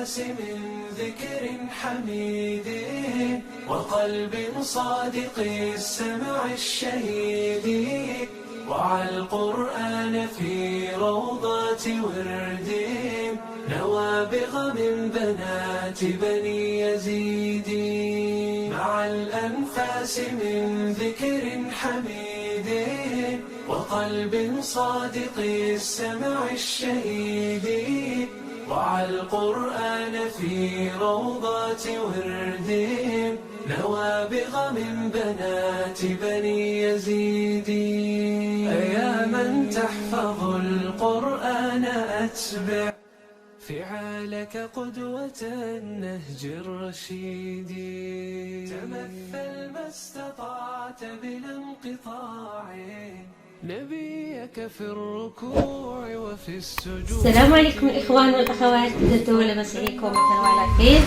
الأنفاس من ذكر حميد وقلب صادق السمع الشهيد وعى القرآن في روضات ورد نوابغ من بنات بني يزيد مع الأنفاس من ذكر حميد وقلب صادق السمع الشهيد وعى القرآن في روضات ورد نوابغ من بنات بني يزيد أيا من تحفظ القرآن أتبع فعالك قدوة النهج الرشيد تمثل ما استطعت بلا انقطاع نبيك في الركوع وفي السجود. السلام عليكم الإخوان والأخوات، تبدأوا لاباس عليكم وكانوا على خير.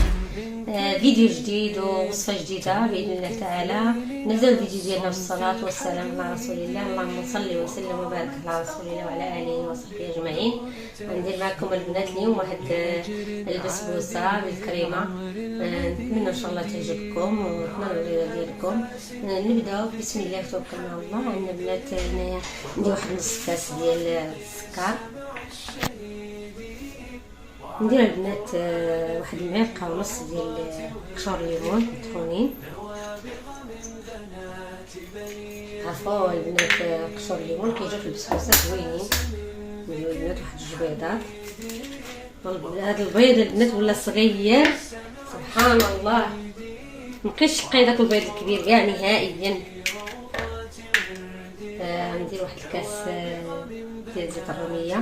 فيديو جديد ووصفة جديدة بإذن الله تعالى. نبدأ الفيديو ديالنا بالصلاة والسلام على رسول الله. اللهم صل وسلم وبارك على رسول الله وعلى آله وصحبه أجمعين. غندير معكم البنات اليوم واحد البسبوسة بالكريمة، نتمنى إن شاء الله تعجبكم وتنال الرضا ديالكم. نبداو بسم الله وتوكلنا على الله. عندنا بنات هنايا ندير واحد نص كاس ديال السكر، ندير البنات واحد المعلقه ونص ديال قشور الليمون مطحونين. عرفوا البنات قشور الليمون كيجيو في البسبوسه زوينين. نديرو البنات واحد جوج بيضات. هذا البيض البنات ولا صغير سبحان الله، مبقيتش تلقاي داك البيض الكبير كاع نهائيا. ندير واحد الكاس ديال زيت الروميه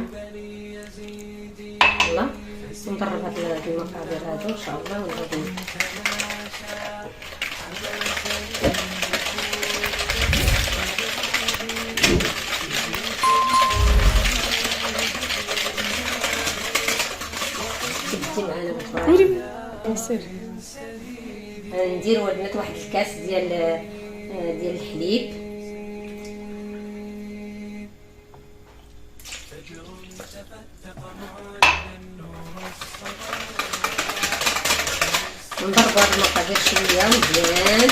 يلا ونضرب هاد المقادير هادو ان شاء الله ونزيد تبدي معنا بالفرن. نديرو البنات واحد الكاس ديال الحليب، نضربو هاد المقادير شويه مزيان.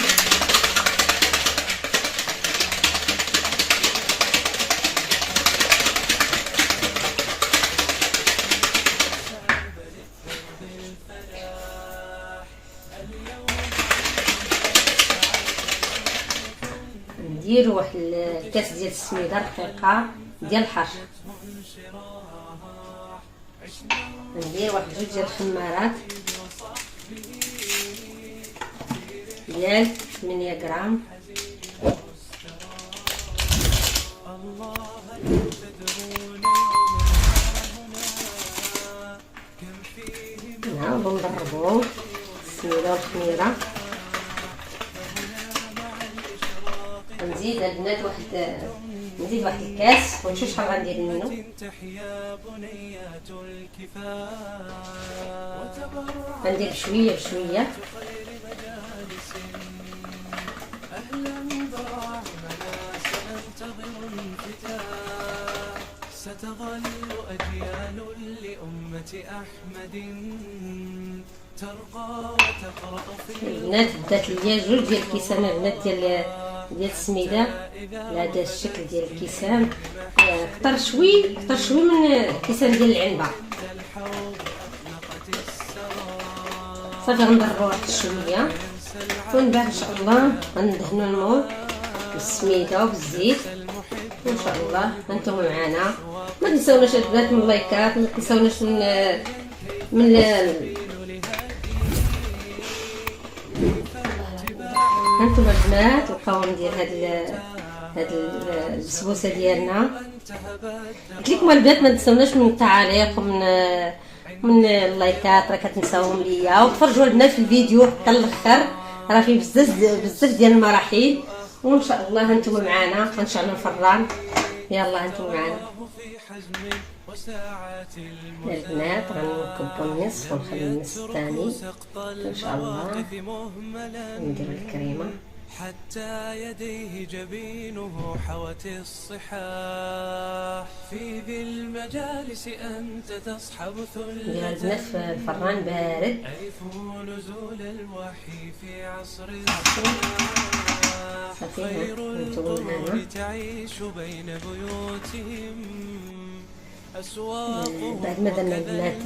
نديرو واحد الكاس ديال السميده رقيقه ديال الحرش، ندير واحد جوج ديال الخمارات ديال 8 غرام، نعاودو نضربو السميده والخميره. نزيد البنات نزيد واحد الكاس ونشوف شحال غندير منه. غندير بشويه بشويه. ستظل أجيال لأمة أحمد ترقى وتقرأ في البنات بدات ليا جوج ديال الكيسان البنات ديال السميده بهذا الشكل ديال الكيسان. كتر شوي من الكيسان ديال العنبه. صافي غنضربو واحد شويه ومن بعد ان شاء الله غندهنوا المول بالسميده وبالزيت ان شاء الله. انتم معنا، ما تنساوناش البنات من اللايكات، ما تنساوناش من هانتوما البنات القوام ديال هاد البسبوسه ديالنا. قلت لكم البنات ما تنساوناش من التعاليق ومن اللايكات، راه كتنساوهم ليا، وتفرجوا البنات في الفيديو حتى الاخر، راه فيه بزاف ديال المراحل. وان شاء الله هانتوما معنا غنشعلوا الفران. يلا هانتوما معنا البنات. غنكبو النصف ونخلي النصف الثاني ان شاء الله. نديرو الكريمه حتى يديه جبينه حوت الصحاح. في ذي المجالس أنت تصحب ثلة الفران بارد. ألف نزول الوحي في عصر الصباح. خير القرون تعيش بين بيوتهم أسواقهم. بعد ما درنا البنات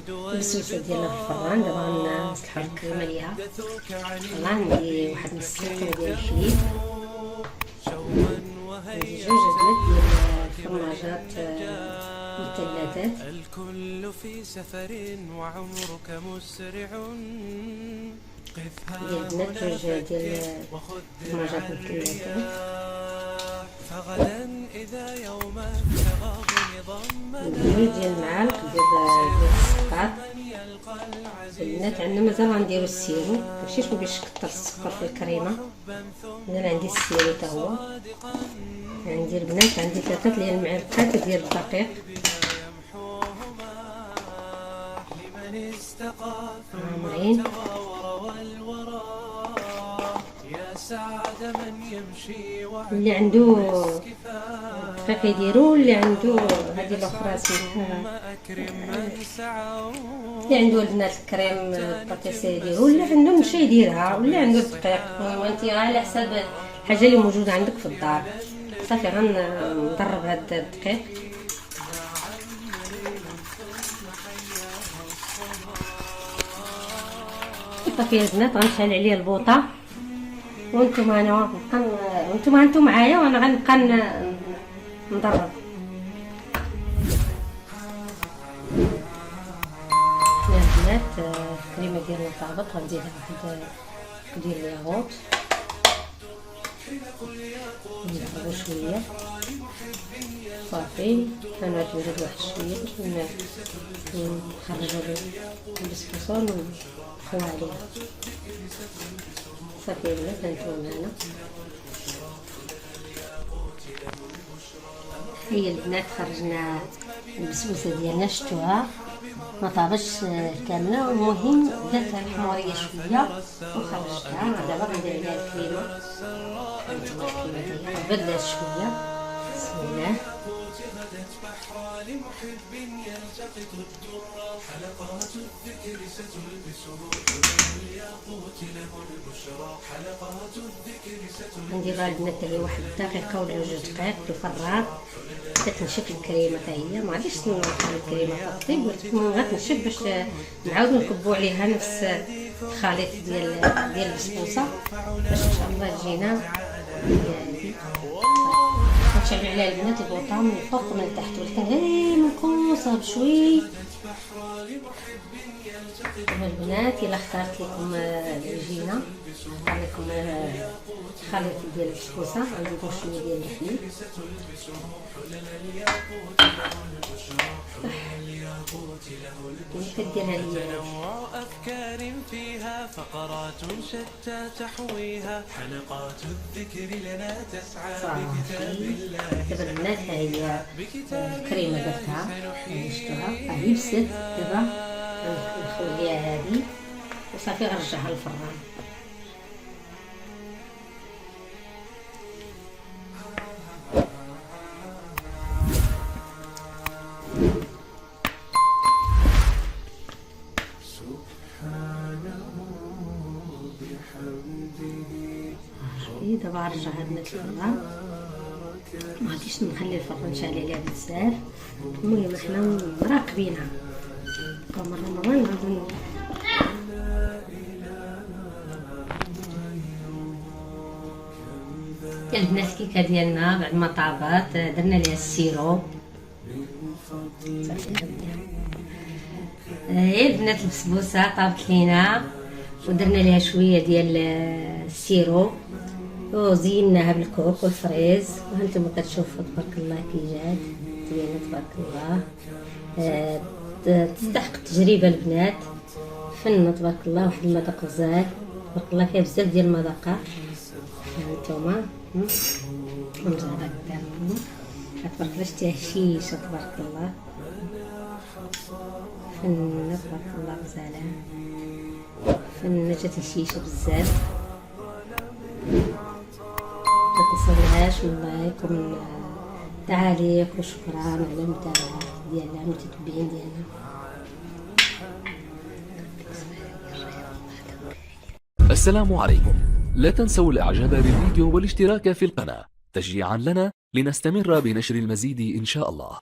البسوسه ديالنا في الفران، دابا غنصلحو الكريمه ليها. غندي واحد نص سكينه ديال الحليب، عندي 2 جبنات ديال الفرماجات مثلثات، الكل في سفر وعمرك مسرع. ديال البنات 2 ديال الفرماجات مثلثات. فغدا إذا يوم ابتغاه نظامنا نديرو ديال المعالق ديال السكر. البنات عندنا مازال غنديرو السيرو، ماشي مبغيتش نكثر السكر في الكريمه. انا عندي السيرو حتى هو. عندي البنات عندي 3 ديال المعلقات ديال الدقيق. لمن استقى ثم عامرين. تغاور والورى. يا سعد من يمشي اللي عنده دقيق يديرو، اللي عنده هذه الاخرى سميتها، اللي عنده البنات الكريم الباتيسي يديرو، اللي عنده نشا يديرها، واللي عنده الدقيق. المهم انت على حساب الحاجه اللي موجوده عندك في الدار. صافي غنضرب هذا الدقيق. صافي البنات غنشعل عليه البوطه، وانتم معايا وانا غنبقى نضرب. البنات الكريمه ديالنا طابت، غنزيدها واحد ديال الياغورت، نضربو شويه. صافي انا نزيد واحد شويه باش نخرجو البسبوسه ونخوها عليها. صافي البنات غنتوما هنا. هي البنات خرجنا البسبوسه ديالنا، شفتوها ما طابتش كامله، المهم درتها الحموريه شويه وخرجتها. دابا غندير عليها الكريمه، بردات شويه. بسم الله. ندير البنات حتى هي واحد الدقيقه ولا 2 دقائق في الفران حتى تنشف الكريمه. حتى هي ما غاديش نخلي الكريمه تطيب، المهم غتنشف باش نعاودو نكبو عليها نفس الخليط ديال البسبوسه باش ان شاء الله تجينا هذه. غنشعل عليها البنات البوطه من الفوق ومن التحت، ولكن غير منقوصه بشوي. دابا البنات الا اختارت لكم العجينه، اختار لكم الخليط ديال البسبوسه، غنزيدو شويه ديال الحليب. تنوع أفكار فيها فقرات شتى تحويها. حلقات الذكر لنا تسعى بكتاب الله. دابا البنات ها هي الكريمه درتها، شفتوها هي بسات. دابا نخليها هذه وصافي غنرجعها للفران. دابا غنرجع هاد الفران، ما غاديش نخلي الفران شاعل عليها بزاف. المهم حنا مراقبينها كل رمضان غادي. البنات الكيكه ديالنا بعد ما طابت درنا ليها السيرو. صافي هي البنات البسبوسه طابت لينا ودرنا ليها شويه ديال السيرو وزيناها بالكوك والفريز. وهانتوما كتشوفوا تبارك الله كي جات زوينه تبارك الله. تستحق التجربه البنات، فن تبارك الله، واحد المذاق غزال تبارك الله، فيها بزاف ديال المذاقات. هانتوما نرجع هكا تبارك الله، شتيها هشيشه تبارك الله، فن تبارك الله غزاله، فن جات هشيشه بزاف. ما تنسوناش من لايك ومن تعاليق، وشكرا على المتابعة ديالنا والمتتبعين ديالنا. السلام عليكم. لا تنسوا الاعجاب بالفيديو والاشتراك في القناة تشجيعا لنا لنستمر بنشر المزيد إن شاء الله.